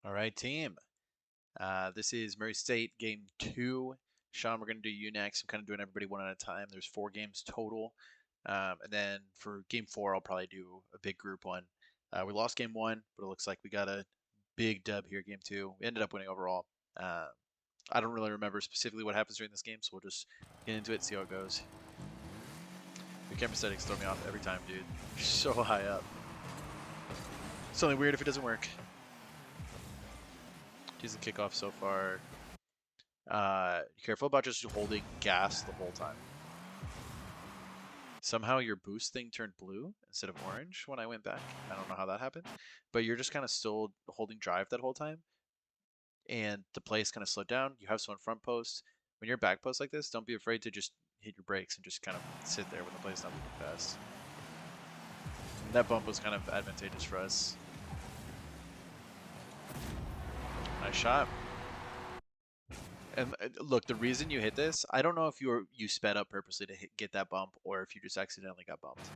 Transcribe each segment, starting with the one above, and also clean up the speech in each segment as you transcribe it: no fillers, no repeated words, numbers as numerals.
All right, team. This is Murray State game 2. Sean, we're going to do you next. I'm kind of doing everybody one at a time. There's 4 games total. And then for game 4, I'll probably do a big group one. We lost game 1, but it looks like we got a big dub here game 2. We ended up winning overall. I don't really remember specifically what happens during this game, so we'll just get into it, see how it goes. Your camera settings throw me off every time, dude. You're so high up. It's only weird if it doesn't work. Decent kickoff so far. Careful about just holding gas the whole time. Somehow your boost thing turned blue instead of orange when I went back. I don't know how that happened, but you're just kind of still holding drive that whole time. And the play's kind of slowed down. You have someone front post. When you're back post like this, don't be afraid to just hit your brakes and just kind of sit there when the play's not moving fast. And that bump was kind of advantageous for us. Nice shot. And look, the reason you hit this, I don't know if you sped up purposely to get that bump or if you just accidentally got bumped.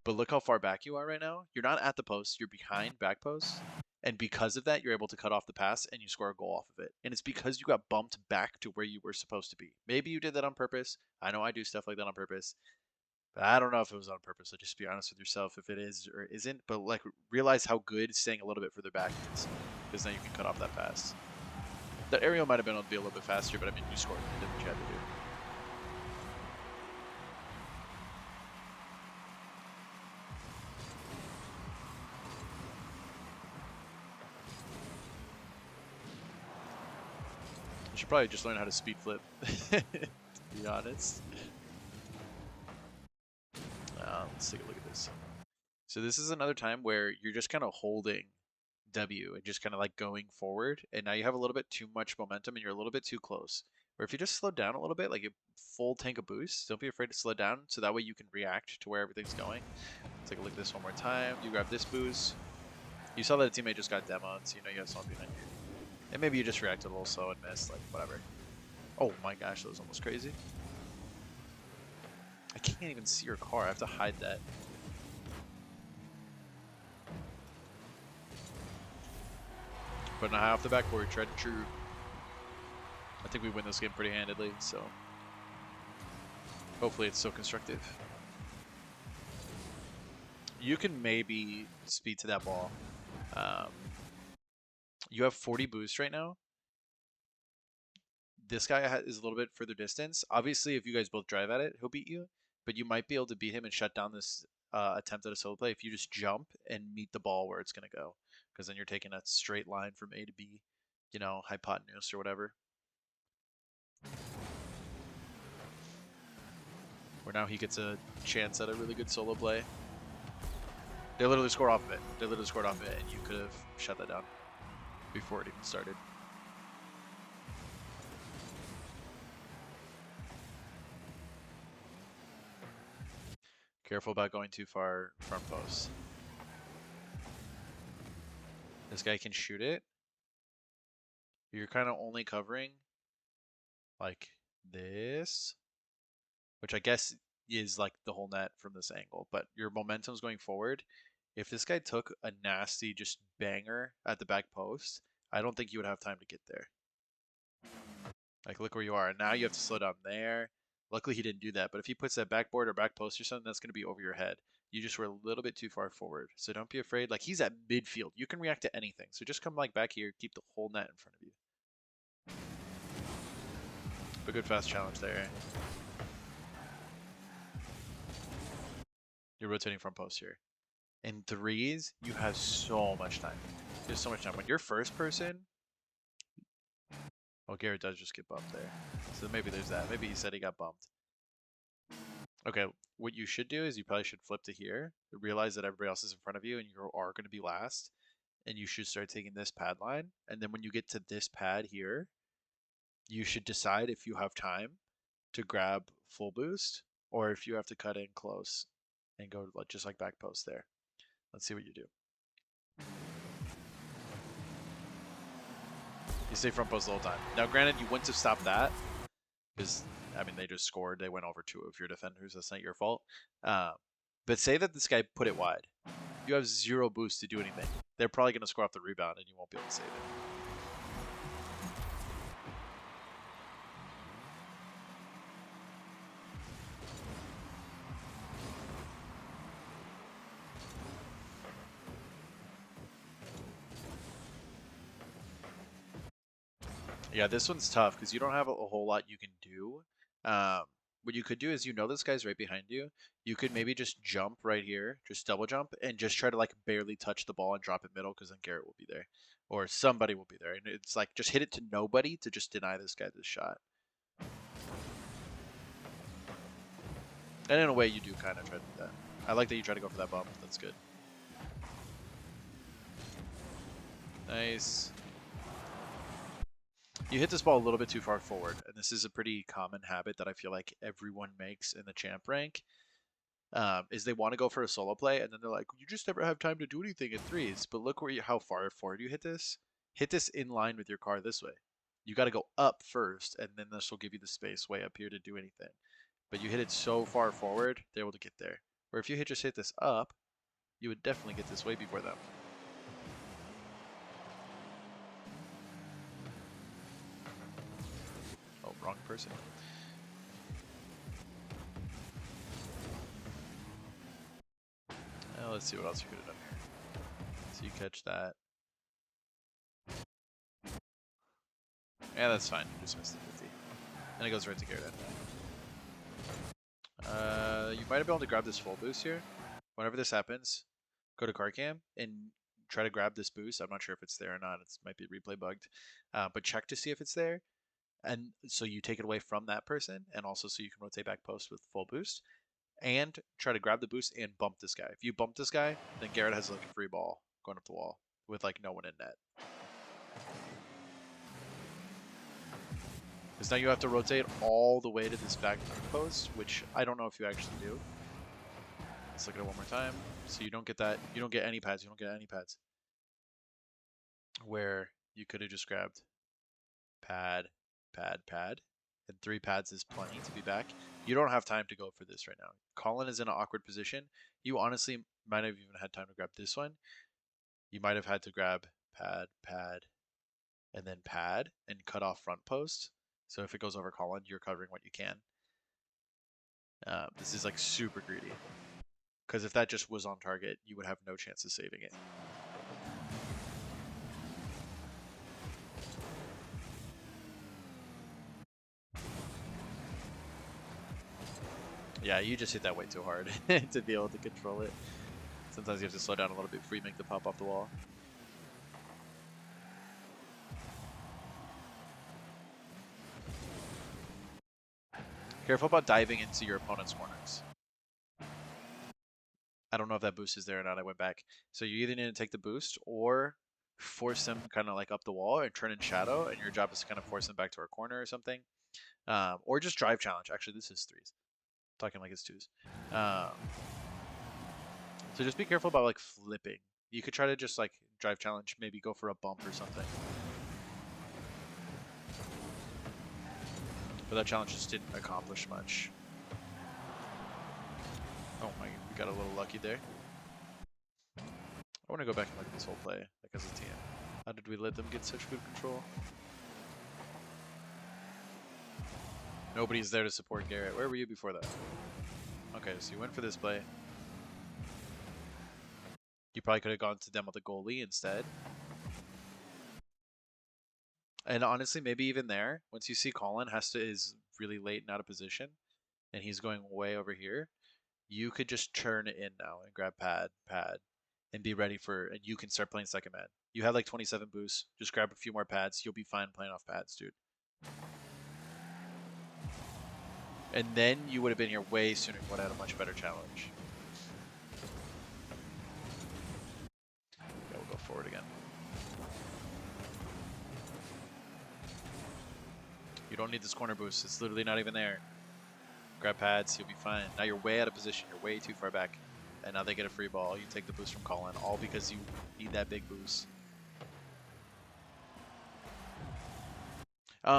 But look how far back you are right now. You're not at the post, you're behind back post. And because of that, you're able to cut off the pass and you score a goal off of it. And it's because you got bumped back to where you were supposed to be. Maybe you did that on purpose. I know I do stuff like that on purpose. But I don't know if it was on purpose. So just be honest with yourself if it is or isn't. But like realize how good staying a little bit further back is. Because now you can cut off that pass. The aerial might have been able to be a little bit faster, but I mean, you scored. You did what you had to do. You should probably just learn how to speed flip, to be honest. Let's take a look at this. So this is another time where you're just kind of holding W and just kind of like going forward, and now you have a little bit too much momentum and you're a little bit too close. Or if you just slow down a little bit, like a full tank of boost, don't be afraid to slow down so that way you can react to where everything's going. Let's take a look at this one more time. You grab this boost. You saw that a teammate just got demoed, so you know you have someone behind you. And maybe you just reacted a little slow and missed, like whatever. Oh my gosh, that was almost crazy. I can't even see your car. I have to hide that. Putting a high off the backboard, tread true. I think we win this game pretty handedly, so hopefully it's so constructive. You can maybe speed to that ball. You have 40 boost right now. This guy is a little bit further distance. Obviously, if you guys both drive at it, he'll beat you. But you might be able to beat him and shut down this attempt at a solo play if you just jump and meet the ball where it's going to go. Because then you're taking a straight line from A to B, you know, hypotenuse or whatever. Where now he gets a chance at a really good solo play. They literally scored off of it. They literally scored off of it, and you could have shut that down before it even started. Careful about going too far front post. This guy can shoot it. You're kind of only covering like this, which I guess is like the whole net from this angle, but your momentum's going forward. If this guy took a nasty just banger at the back post, I don't think you would have time to get there. Like, look where you are. And now you have to slow down there. Luckily, he didn't do that. But if he puts that backboard or back post or something, that's going to be over your head. You just were a little bit too far forward. So don't be afraid. Like, he's at midfield. You can react to anything. So just come like back here. Keep the whole net in front of you. But good fast challenge there. You're rotating front post here. In threes, you have so much time. There's so much time. When you're first person, oh, Garrett does just get bumped there. So maybe there's that. Maybe he said he got bumped. Okay, what you should do is you probably should flip to here. Realize that everybody else is in front of you and you are going to be last. And you should start taking this pad line. And then when you get to this pad here, you should decide if you have time to grab full boost or if you have to cut in close and go just like back post there. Let's see what you do. You stay front post the whole time. Now, granted, you wouldn't have stopped that because, I mean, they just scored. They went over two of your defenders. That's not your fault. But say that this guy put it wide. You have 0 boost to do anything. They're probably going to score off the rebound and you won't be able to save it. Yeah, this one's tough because you don't have a whole lot you can do. What you could do is, this guy's right behind you. You could maybe just jump right here, just double jump, and just try to like barely touch the ball and drop it middle because then Garrett will be there. Or somebody will be there. And it's like just hit it to nobody to just deny this guy this shot. And in a way, you do kind of try to do that. I like that you try to go for that bump. That's good. Nice. You hit this ball a little bit too far forward, and this is a pretty common habit that I feel like everyone makes in the champ rank. Is they want to go for a solo play, and then they're like, you just never have time to do anything in threes. But look how far forward you hit this. Hit this in line with your car this way. You got to go up first, and then this will give you the space way up here to do anything. But you hit it so far forward, they're able to get there. Or if you just hit this up, you would definitely get this way before them. Oh, wrong person. Let's see what else you could have done here. So you catch that. Yeah, that's fine. You just missed the 50. And it goes right to Garrett. You might have been able to grab this full boost here. Whenever this happens, go to car cam and try to grab this boost. I'm not sure if it's there or not. It might be replay bugged. But check to see if it's there. And so you take it away from that person, and also so you can rotate back post with full boost. And try to grab the boost and bump this guy. If you bump this guy, then Garrett has like a free ball going up the wall with like no one in net. Because now you have to rotate all the way to this back post, which I don't know if you actually do. Let's look at it one more time. So you don't get that. You don't get any pads. You don't get any pads. Where you could have just grabbed pad, pad, pad. And 3 pads is plenty to be back. You don't have time to go for this right now. Colin is in an awkward position. You honestly might have even had time to grab this one. You might have had to grab pad, pad, and then pad and cut off front post. So if it goes over Colin, you're covering what you can. This is like super greedy. Because if that just was on target, you would have no chance of saving it. Yeah, you just hit that way too hard to be able to control it. Sometimes you have to slow down a little bit before you make the pop off the wall. Careful about diving into your opponent's corners. I don't know if that boost is there or not. I went back. So you either need to take the boost or force them kind of like up the wall and turn in shadow, and your job is to kind of force them back to our corner or something. Or just drive challenge. Actually, this is 3s. I'm talking like it's 2s. So just be careful about like flipping. You could try to just like drive challenge, maybe go for a bump or something. But that challenge just didn't accomplish much. Oh my, we got a little lucky there. I want to go back and look at this whole play, like as a team. How did we let them get such good control? Nobody's there to support Garrett. Where were you before that? Okay, so you went for this play. You probably could have gone to demo the goalie instead. And honestly, maybe even there, once you see Colin is really late and out of position, and he's going way over here, you could just turn it in now and grab pad, and be ready for, and you can start playing second man. You have like 27 boosts. Just grab a few more pads. You'll be fine playing off pads, dude. And then you would have been here way sooner and would have had a much better challenge. Yeah, we'll go forward again. You don't need this corner boost. It's literally not even there. Grab pads, you'll be fine. Now you're way out of position. You're way too far back. And now they get a free ball. You take the boost from Colin, all because you need that big boost.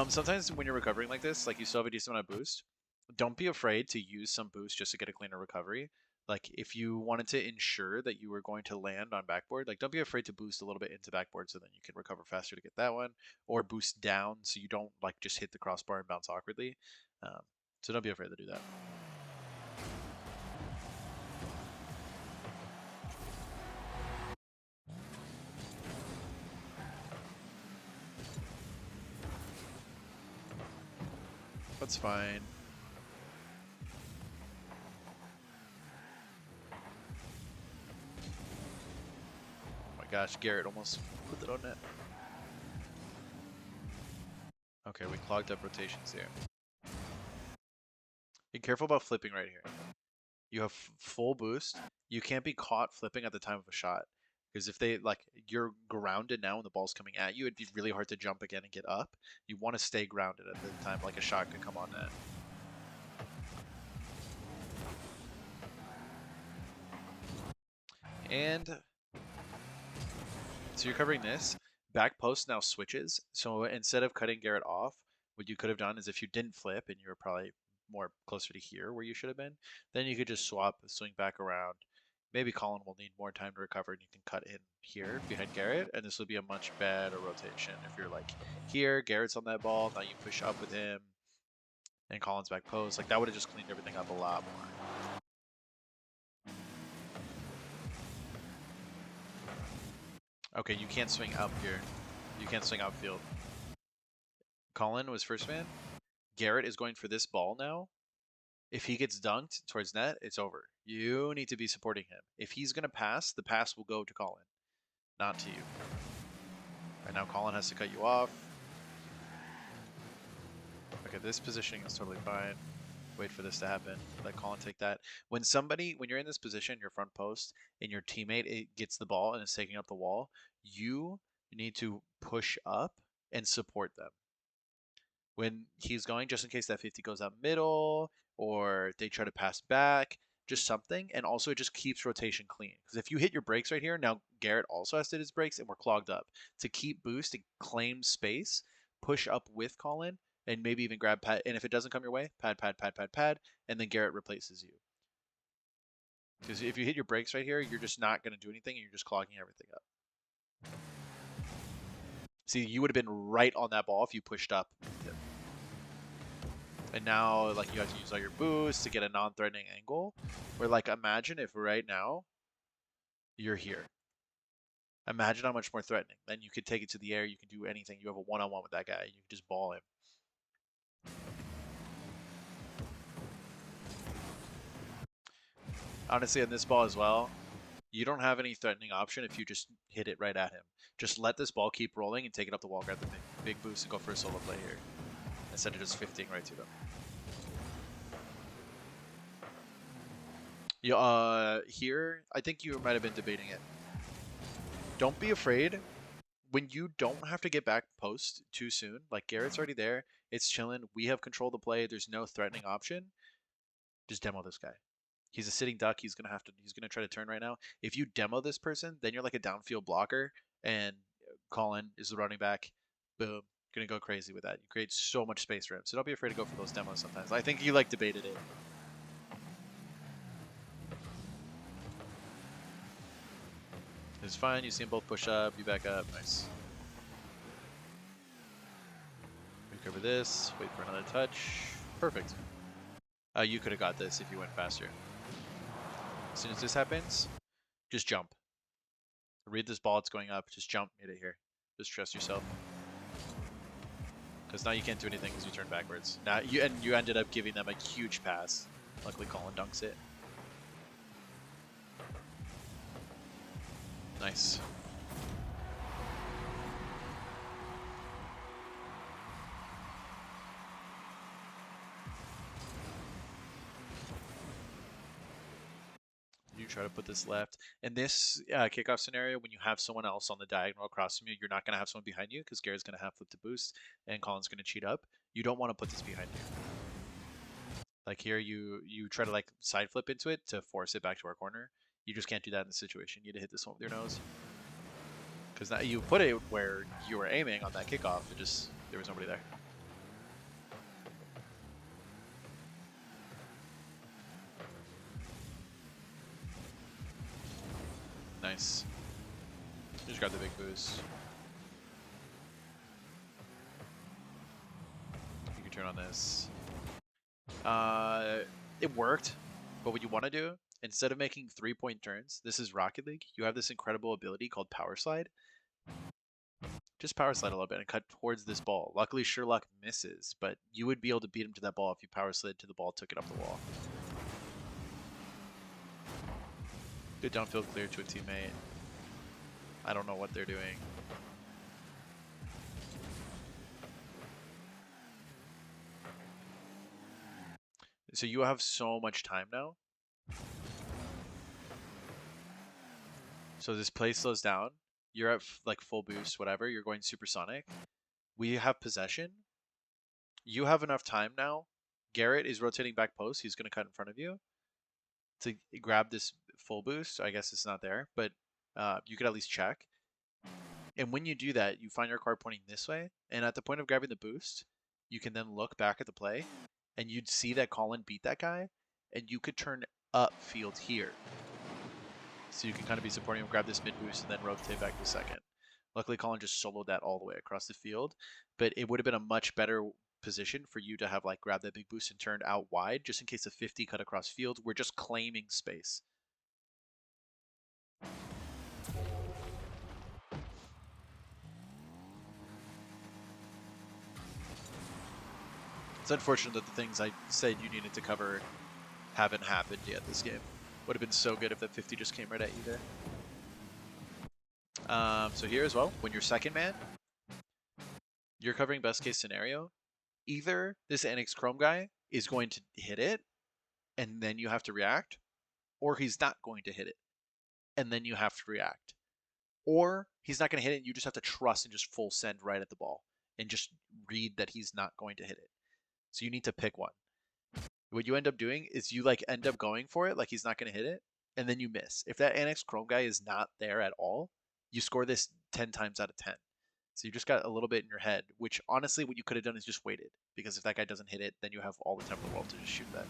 Sometimes when you're recovering like this, like you still have a decent amount of boost, don't be afraid to use some boost just to get a cleaner recovery. Like if you wanted to ensure that you were going to land on backboard, like don't be afraid to boost a little bit into backboard so then you can recover faster to get that one, or boost down so you don't like just hit the crossbar and bounce awkwardly. So don't be afraid to do that. That's fine. Oh my gosh, Garrett almost put it on net. Okay, we clogged up rotations here. Be careful about flipping right here. You have full boost. You can't be caught flipping at the time of a shot. Because if they, like, you're grounded now and the ball's coming at you, it'd be really hard to jump again and get up. You want to stay grounded at the time, like a shot could come on net. And so you're covering this. Back post now switches. So instead of cutting Garrett off, what you could have done is if you didn't flip and you were probably more closer to here where you should have been, then you could just swap, swing back around. Maybe Colin will need more time to recover and you can cut in here behind Garrett, and this will be a much better rotation. If you're like here, Garrett's on that ball, now you push up with him, and Colin's back post. Like that would have just cleaned everything up a lot more. Okay, you can't swing up here. You can't swing outfield. Colin was first man. Garrett is going for this ball now. If he gets dunked towards net, it's over. You need to be supporting him. If he's going to pass, the pass will go to Colin, not to you. Right now, Colin has to cut you off. Okay, this positioning is totally fine. Wait for this to happen. Let Colin take that. When you're in this position, your front post, and your teammate gets the ball and is taking up the wall, you need to push up and support them. When he's going, just in case that 50 goes out middle or they try to pass back, just something. And also it just keeps rotation clean. Because if you hit your brakes right here, now Garrett also has to hit his brakes and we're clogged up. To keep boost and claim space, push up with Colin and maybe even grab pad. And if it doesn't come your way, pad, and then Garrett replaces you. Because if you hit your brakes right here, you're just not going to do anything and you're just clogging everything up. See, you would have been right on that ball if you pushed up. And now, like, you have to use all your boosts to get a non-threatening angle. Where, like, imagine if right now you're here. Imagine how much more threatening. Then you could take it to the air. You can do anything. You have a one-on-one with that guy. You can just ball him. Honestly, on this ball as well, you don't have any threatening option if you just hit it right at him. Just let this ball keep rolling and take it up the wall, grab the big boost, and go for a solo play here. Instead of just 50ing right to them. Here, I think you might have been debating it. Don't be afraid. When you don't have to get back post too soon, like Garrett's already there, it's chilling. We have control of the play. There's no threatening option. Just demo this guy. He's a sitting duck. He's gonna try to turn right now. If you demo this person, then you're like a downfield blocker, and Colin is the running back. Boom, gonna go crazy with that. You create so much space for him. So don't be afraid to go for those demos sometimes. I think you like debated it. It's fine. You see them both push up. You back up. Nice. Recover this. Wait for another touch. Perfect. You could have got this if you went faster. As soon as this happens, just jump. Read this ball. It's going up. Just jump. Hit it here. Just trust yourself. Because now you can't do anything because you turn backwards. Now you ended up giving them a huge pass. Luckily, Colin dunks it. Nice. You try to put this left. In this kickoff scenario, when you have someone else on the diagonal across from you, you're not going to have someone behind you because Garrett's going to have flip to boost and Colin's going to cheat up. You don't want to put this behind you. Like here, you try to like side flip into it to force it back to our corner. You just can't do that in this situation. You need to hit this one with your nose. Because now you put it where you were aiming on that kickoff. There was nobody there. the big boost. You can turn on this. It worked, but what you want to do, instead of making 3-point turns, this is Rocket League, you have this incredible ability called Power Slide. Just power slide a little bit and cut towards this ball. Luckily, Sherlock misses, but you would be able to beat him to that ball if you power slid to the ball, took it up the wall. Good downfield clear to a teammate. I don't know what they're doing. So you have so much time now. So this play slows down. You're at like full boost, whatever. You're going supersonic. We have possession. You have enough time now. Garrett is rotating back post. He's going to cut in front of you to grab this full boost. I guess it's not there, but you could at least check. And when you do that, you find your car pointing this way. And at the point of grabbing the boost, you can then look back at the play and you'd see that Colin beat that guy. And you could turn up field here. So you can kind of be supporting him, grab this mid boost, and then rotate back to second. Luckily, Colin just soloed that all the way across the field. But it would have been a much better position for you to have like grabbed that big boost and turned out wide, just in case a 50 cut across field. We're just claiming space. It's unfortunate that the things I said you needed to cover haven't happened yet this game. Would have been so good if that 50 just came right at you there. So here as well, when you're second man, you're covering best case scenario. Either this Annex Chrome guy is going to hit it, and then you have to react, or he's not going to hit it, and then you have to react. Or he's not going to hit it, and you just have to trust and just full send right at the ball, and just read that he's not going to hit it. So you need to pick one. What you end up doing is you like end up going for it, like he's not going to hit it, and then you miss. If that Annex Chrome guy is not there at all, you score this 10 times out of 10. So you just got a little bit in your head, which honestly what you could have done is just waited. Because if that guy doesn't hit it, then you have all the time in the world to just shoot that.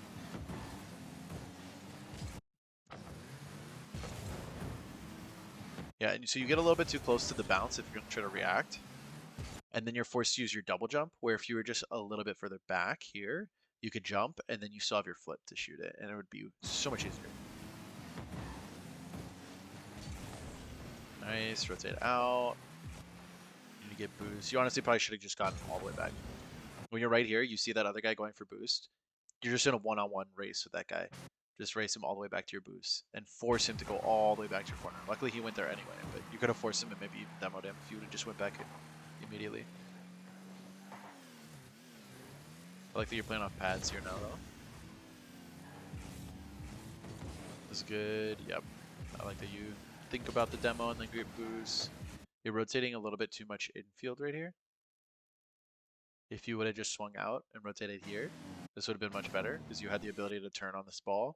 Yeah, and so you get a little bit too close to the bounce if you're going to try to react. And then you're forced to use your double jump, where if you were just a little bit further back here, you could jump, and then you still have your flip to shoot it, and it would be so much easier. Nice, rotate out. You need to get boost. You honestly probably should have just gotten all the way back. When you're right here, you see that other guy going for boost. You're just in a one-on-one race with that guy. Just race him all the way back to your boost and force him to go all the way back to your corner. Luckily, he went there anyway, but you could have forced him and maybe even demoed him if you would have just went back immediately. I like that you're playing off pads here now, though. This is good. Yep. I like that you think about the demo and then get boost. You're rotating a little bit too much infield right here. If you would have just swung out and rotated here, this would have been much better because you had the ability to turn on this ball.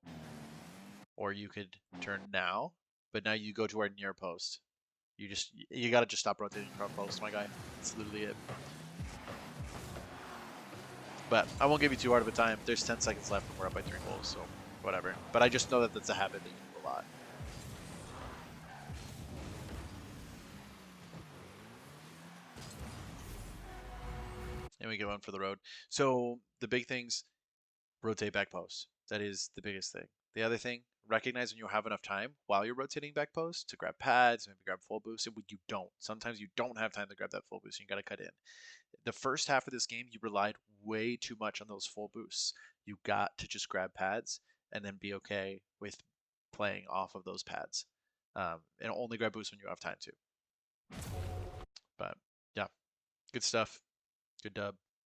Or you could turn now, but now you go to our near post. You gotta just stop rotating front post, my guy. That's literally it. But I won't give you too hard of a time. There's 10 seconds left and we're up by 3 goals, so whatever. But I just know that that's a habit that you do a lot. And we get one for the road. So the big things, rotate back post. That is the biggest thing. The other thing, recognize when you have enough time while you're rotating back post to grab pads, maybe grab full boost, and when you don't. Sometimes you don't have time to grab that full boost, and you got to cut in. The first half of this game, you relied way too much on those full boosts. You got to just grab pads and then be okay with playing off of those pads. And only grab boosts when you have time to. But yeah, good stuff. Good dub.